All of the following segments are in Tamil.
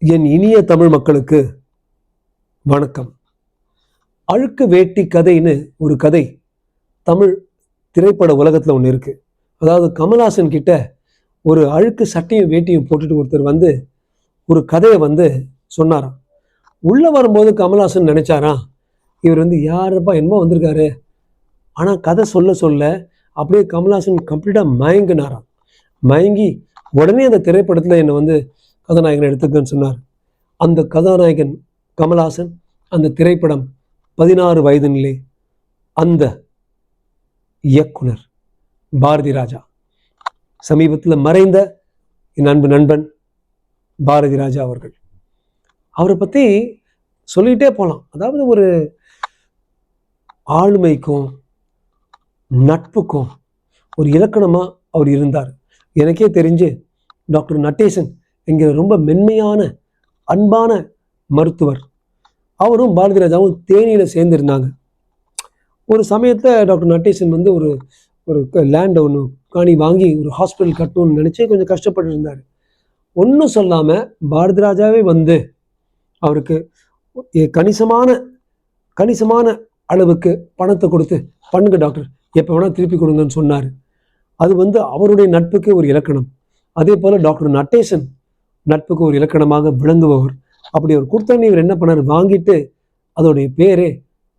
என் இனிய தமிழ் மக்களுக்கு வணக்கம். அழுக்கு வேட்டி கதைன்னு ஒரு கதை தமிழ் திரைப்பட உலகத்தில் ஒன்று இருக்கு. அதாவது கமல்ஹாசன் கிட்ட ஒரு அழுக்கு சட்டையும் வேட்டியும் போட்டுட்டு ஒருத்தர் வந்து ஒரு கதையை சொன்னாராம். உள்ள வரும்போது கமல்ஹாசன் நினைச்சாராம், இவர் யாருப்பா என்னமோ வந்திருக்காரு. ஆனால் கதை சொல்ல சொல்ல அப்படியே கமல்ஹாசன் கம்ப்ளீட்டாக மயங்கினாராம். மயங்கி உடனே அந்த திரைப்படத்தில் என்னை கதாநாயகன் எடுத்துக்கன்னு சொன்னார். அந்த கதாநாயகன் கமல்ஹாசன், அந்த திரைப்படம் 16 வயதினிலே அந்த இயக்குனர் பாரதி ராஜா, சமீபத்தில் மறைந்த என் அன்பு நண்பன் பாரதி ராஜா அவர்கள். அவரை பற்றி சொல்லிகிட்டே போகலாம். அதாவது ஒரு ஆளுமைக்கும் நட்புக்கும் ஒரு இலக்கணமாக அவர் இருந்தார். எனக்கே தெரிஞ்சு டாக்டர் நடேசன் என்கிற ரொம்ப மென்மையான அன்பான மருத்துவர், அவரும் பாரதி ராஜாவும் தேனியில் சேர்ந்துருந்தாங்க. ஒரு சமயத்தில் டாக்டர் நடேசன் ஒரு ஒரு லேண்டை ஒன்று காணி வாங்கி ஒரு ஹாஸ்பிட்டல் கட்டணும்னு நினச்சி கொஞ்சம் கஷ்டப்பட்டு இருந்தார். ஒன்றும் சொல்லாமல் பாரதி ராஜாவே அவருக்கு கணிசமான அளவுக்கு பணத்தை கொடுத்து, பண்ணுங்க டாக்டர், எப்போ வேணால் திருப்பி கொடுங்கன்னு சொன்னார். அது அவருடைய நட்புக்கு ஒரு இலக்கணம். அதே போல் டாக்டர் நடேசன் நட்புக்கு ஒரு இலக்கணமாக விளங்குபவர். அப்படி அவர் கொடுத்தோன்னே இவர் என்ன பண்ணார், வாங்கிட்டு அதோடைய பேரே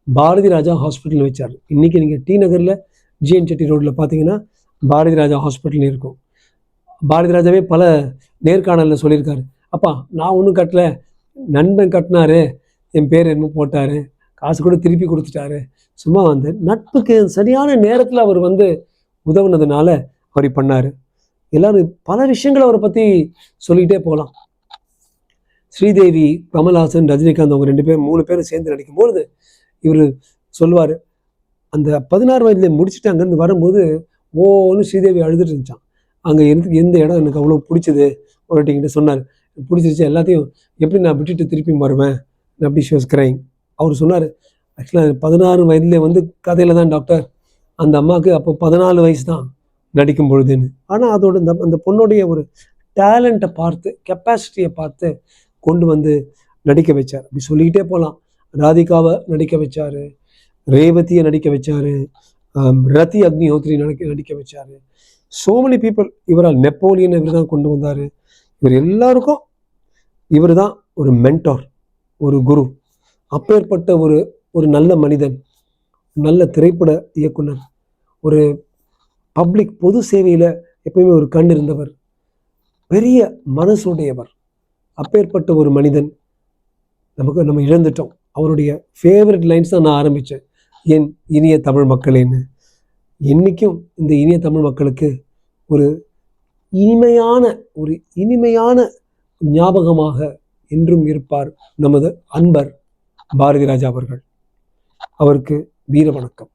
பாரதி ராஜா ஹாஸ்பிட்டல் வச்சார். இன்றைக்கி நீங்கள் டி நகரில் ஜிஎன் செட்டி ரோட்டில் பார்த்தீங்கன்னா பாரதி ராஜா ஹாஸ்பிட்டல் இருக்கும். பாரதி ராஜாவே பல நேர்காணலில் சொல்லியிருக்காரு, அப்பா நான் ஒன்றும் கட்டலை, நண்பன் கட்டினாரு, என் பேர் என்னமோ போட்டார், காசு கூட திருப்பி கொடுத்துட்டாரு. சும்மா நட்புக்கு சரியான நேரத்தில் அவர் உதவுனதுனால அவர் பண்ணார். எல்லாரும் பல விஷயங்களை அவரை பற்றி சொல்லிக்கிட்டே போகலாம். ஸ்ரீதேவி, கமல்ஹாசன், ரஜினிகாந்த் அவங்க 3 பேரும் சேர்ந்து நடிக்கும்போது இவர் சொல்லுவார், அந்த 16 வயதுல முடிச்சுட்டு அங்கேருந்து வரும்போது ஓன்னு ஸ்ரீதேவி அழுதுட்டு இருந்துச்சான். அங்கே எந்த இடம் எனக்கு அவ்வளோ பிடிச்சது ஒருட்டிங்கிட்ட சொன்னார். பிடிச்சிருச்சு, எல்லாத்தையும் எப்படி நான் விட்டுட்டு திருப்பி வருவேன் அப்படி ஷி வாஸ் கிரைங். அவர் சொன்னார், ஆக்சுவலாக 16 வயதுல கதையில் தான் டாக்டர், அந்த அம்மாவுக்கு அப்போ 14 வயசு தான் நடிக்கும் பொழுதுன்னு. ஆனால் அதோட அந்த பொண்ணுடைய ஒரு டேலண்ட்டை பார்த்து, கெப்பாசிட்டியை பார்த்து கொண்டு நடிக்க வச்சார். அப்படி சொல்லிக்கிட்டே போகலாம். ராதிகாவை நடிக்க வச்சார், ரேவதியை நடிக்க வச்சார், ரதி அக்னிஹோத்ரி நடிக்க வச்சார். So many people. இவரால் நெப்போலியன் இவர் தான் கொண்டு வந்தார். இவர் எல்லாருக்கும் இவர் தான் ஒரு மென்டார், ஒரு குரு. அப்பேற்பட்ட ஒரு நல்ல மனிதன், நல்ல திரைப்பட இயக்குனர், ஒரு பப்ளிக் பொது சேவையில் எப்பயுமே ஒரு கண் இருந்தவர், பெரிய மனசுடையவர். அப்பேற்பட்ட ஒரு மனிதன் நம்ம இழந்துட்டோம். அவருடைய ஃபேவரட் லைன்ஸ் தான் நான் ஆரம்பித்தேன், என் இனிய தமிழ் மக்களேன்னு. என்றைக்கும் இந்த இனிய தமிழ் மக்களுக்கு ஒரு இனிமையான ஞாபகமாக என்றும் இருப்பார் நமது அன்பர் பாரதி ராஜா அவர்கள். அவருக்கு வீர வணக்கம்.